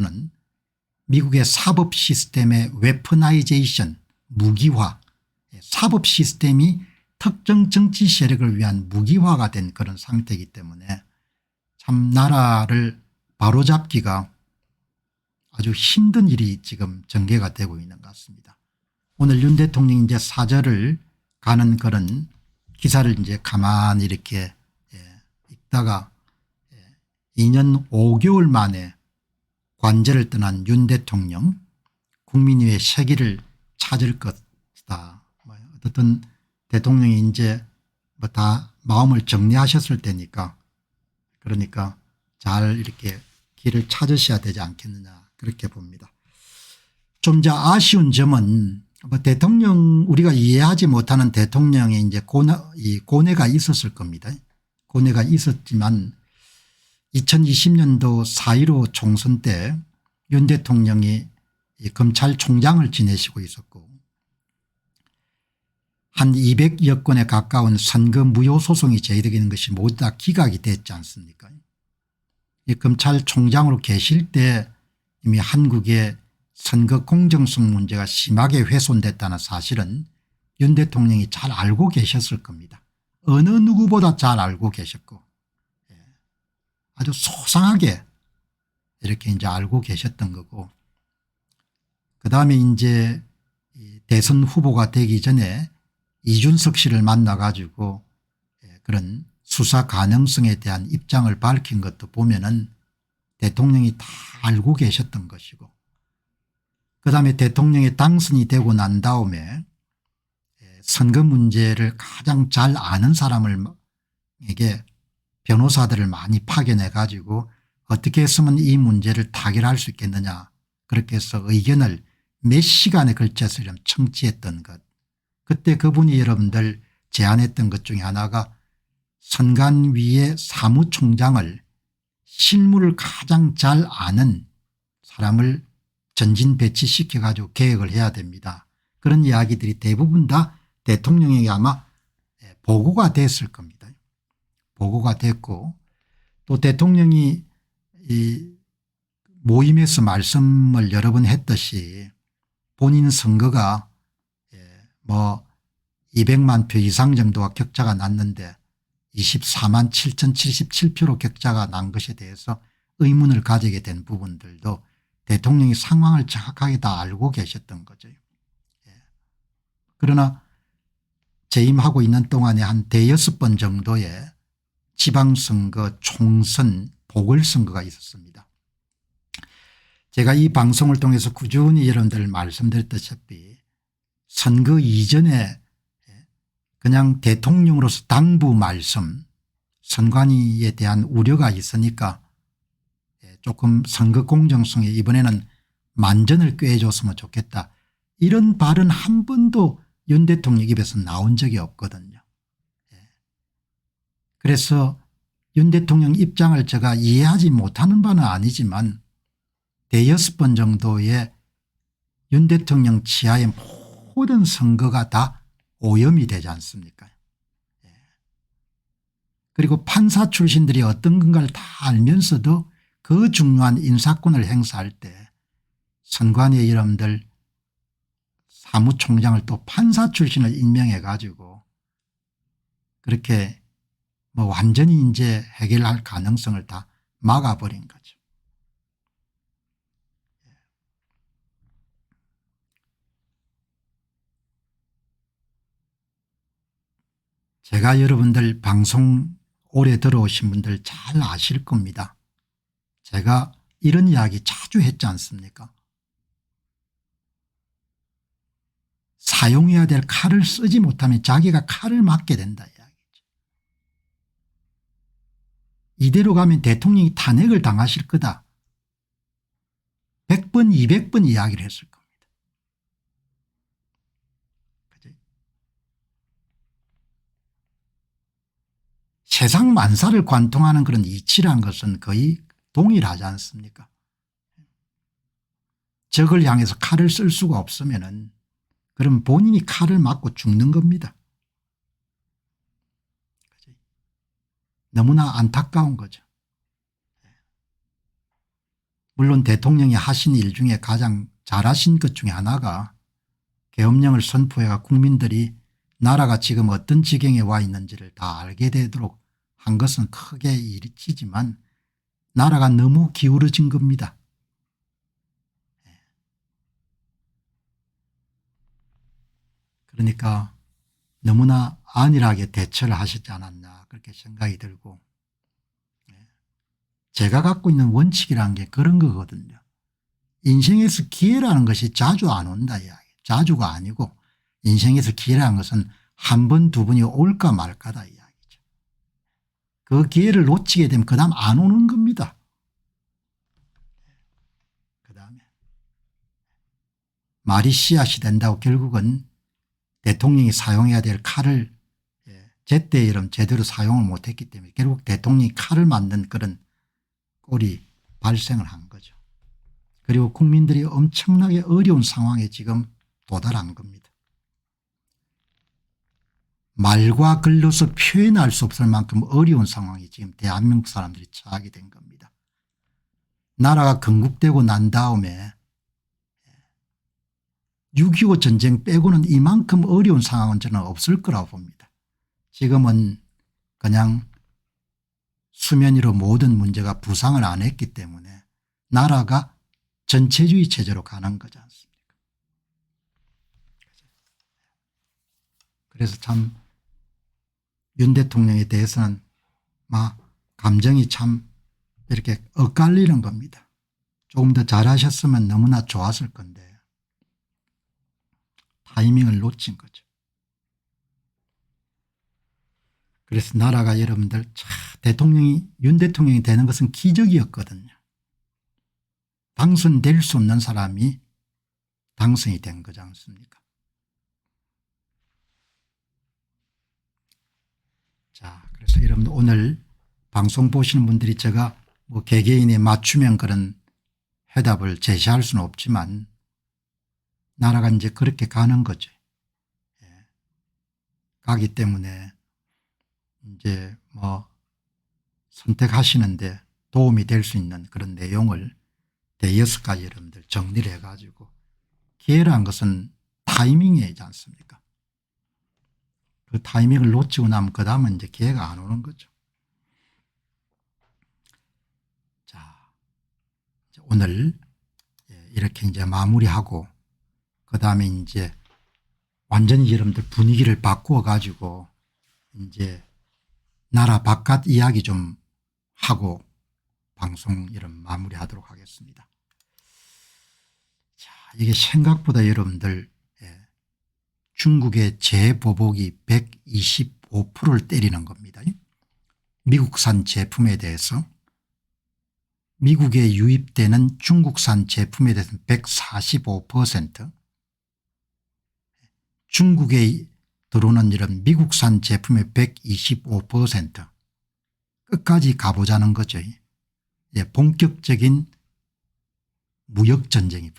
는 미국의 사법 시스템의 웨퍼나이제이션 무기화, 사법 시스템이 특정 정치 세력을 위한 무기화가 된 그런 상태이기 때문에 참 나라를 바로잡기가 아주 힘든 일이 지금 전개가 되고 있는 것 같습니다. 오늘 윤 대통령이 이제 사절을 가는 그런 기사를 이제 가만히 이렇게 읽다가 2년 5개월 만에 관저를 떠난 윤 대통령, 국민위의 세기를 찾을 것이다. 어떻든 대통령이 이제 뭐 다 마음을 정리하셨을 테니까, 그러니까 잘 이렇게 길을 찾으셔야 되지 않겠느냐, 그렇게 봅니다. 좀 이제 아쉬운 점은 뭐 대통령, 우리가 이해하지 못하는 대통령의 이제 고뇌가 있었을 겁니다. 고뇌가 있었지만 2020년도 4.15 총선 때 윤 대통령이 검찰총장을 지내시고 있었고 한 200여 건에 가까운 선거 무효 소송이 제기되는 것이 모두 다 기각이 됐지 않습니까? 이 검찰총장으로 계실 때 이미 한국의 선거 공정성 문제가 심하게 훼손됐다는 사실은 윤 대통령이 잘 알고 계셨을 겁니다. 어느 누구보다 잘 알고 계셨고 아주 소상하게 이렇게 이제 알고 계셨던 거고, 그다음에 이제 대선 후보가 되기 전에 이준석 씨를 만나 가지고 그런 수사 가능성에 대한 입장을 밝힌 것도 보면은 대통령이 다 알고 계셨던 것이고, 그다음에 대통령이 당선이 되고 난 다음에 선거 문제를 가장 잘 아는 사람에게 변호사들을 많이 파견해 가지고 어떻게 했으면 이 문제를 타결할 수 있겠느냐, 그렇게 해서 의견을 몇 시간에 걸쳐서 청취했던 것, 그때 그분이 여러분들 제안했던 것 중에 하나가 선관위의 사무총장을 실무를 가장 잘 아는 사람을 전진 배치시켜 가지고 계획을 해야 됩니다. 그런 이야기들이 대부분 다 대통령에게 아마 보고가 됐을 겁니다. 보고가 됐고, 또 대통령이 이 모임에서 말씀을 여러 번 했듯이 본인 선거가 뭐 200만 표 이상 정도가 격차가 났는데 24만 7,077표로 격차가 난 것에 대해서 의문을 가지게 된 부분들도 대통령이 상황을 정확하게 다 알고 계셨던 거죠. 그러나 재임하고 있는 동안에 한 대여섯 번 정도의 지방선거, 총선, 보궐선거가 있었습니다. 제가 이 방송을 통해서 꾸준히 여러분들 말씀드렸다시피 선거 이전에 그냥 대통령으로서 당부 말씀, 선관위에 대한 우려가 있으니까 조금 선거 공정성에 이번에는 만전을 꾀해줬으면 좋겠다, 이런 발언 한 번도 윤 대통령 입에서 나온 적이 없거든요. 그래서 윤 대통령 입장을 제가 이해하지 못하는 바는 아니지만 대여섯 번 정도의 윤 대통령 치하의 모든 선거가 다 오염이 되지 않습니까? 그리고 판사 출신들이 어떤 건가를 다 알면서도 그 중요한 인사권을 행사할 때 선관위 여러분들 사무총장을 또 판사 출신을 임명해 가지고 그렇게 뭐 완전히 이제 해결할 가능성을 다 막아버린 거죠. 제가 여러분들 방송 오래 들어오신 분들 잘 아실 겁니다. 제가 이런 이야기 자주 했지 않습니까? 사용해야 될 칼을 쓰지 못하면 자기가 칼을 맞게 된다 이야기죠. 이대로 가면 대통령이 탄핵을 당하실 거다. 100번 200번 이야기를 했을 겁니다. 세상 만사를 관통하는 그런 이치란 것은 거의 동일하지 않습니까? 적을 향해서 칼을 쓸 수가 없으면은 그럼 본인이 칼을 맞고 죽는 겁니다. 너무나 안타까운 거죠. 물론 대통령이 하신 일 중에 가장 잘하신 것 중에 하나가 계엄령을 선포해가 국민들이 나라가 지금 어떤 지경에 와 있는지를 다 알게 되도록 한 것은 크게 일이지만 나라가 너무 기울어진 겁니다. 그러니까 너무나 안일하게 대처를 하셨지 않았나 그렇게 생각이 들고, 제가 갖고 있는 원칙이라는 게 그런 거거든요. 인생에서 기회라는 것이 자주 안 온다 이야기. 자주가 아니고 인생에서 기회라는 것은 한 번 두 번이 올까 말까다 이야기죠. 그 기회를 놓치게 되면 그다음 안 오는 겁니다. 그다음에 말이 씨앗이 된다고 결국은 대통령이 사용해야 될 칼을 제때 제대로 사용을 못했기 때문에 결국 대통령이 칼을 만든 그런 꼴이 발생을 한 거죠. 그리고 국민들이 엄청나게 어려운 상황에 지금 도달한 겁니다. 말과 글로서 표현할 수 없을 만큼 어려운 상황이 지금 대한민국 사람들이 처하게 된 겁니다. 나라가 건국되고 난 다음에 6.25 전쟁 빼고는 이만큼 어려운 상황은 저는 없을 거라고 봅니다. 지금은 그냥 수면 위로 모든 문제가 부상을 안 했기 때문에 나라가 전체주의 체제로 가는 거지 않습니까? 그래서 참 윤 대통령에 대해서는 막 감정이 참 이렇게 엇갈리는 겁니다. 조금 더 잘하셨으면 너무나 좋았을 건데 타이밍을 놓친 거죠. 그래서 나라가 여러분들 윤 대통령이 되는 것은 기적이었거든요. 당선될 수 없는 사람이 당선이 된 거지 않습니까? 자, 그래서 여러분들 오늘 방송 보시는 분들이 제가 뭐 개개인의 맞춤형 그런 해답을 제시할 수는 없지만 나라가 이제 그렇게 가는 거죠. 가기 때문에 이제 뭐 선택하시는데 도움이 될 수 있는 그런 내용을 대여섯 가지 여러분들 정리를 해가지고, 기회란 것은 타이밍이지 않습니까? 그 타이밍을 놓치고 나면 그 다음은 이제 기회가 안 오는 거죠. 자, 오늘 이렇게 이제 마무리하고 그 다음에 이제 완전히 여러분들 분위기를 바꾸어 가지고 이제 나라 바깥 이야기 좀 하고 방송 이런 마무리하도록 하겠습니다. 자, 이게 생각보다 여러분들 중국의 재보복이 125%를 때리는 겁니다. 미국산 제품에 대해서 미국에 유입되는 중국산 제품에 대해서는 145%, 중국에 들어오는 이런 미국산 제품의 125% 끝까지 가보자는 거죠. 본격적인 무역전쟁이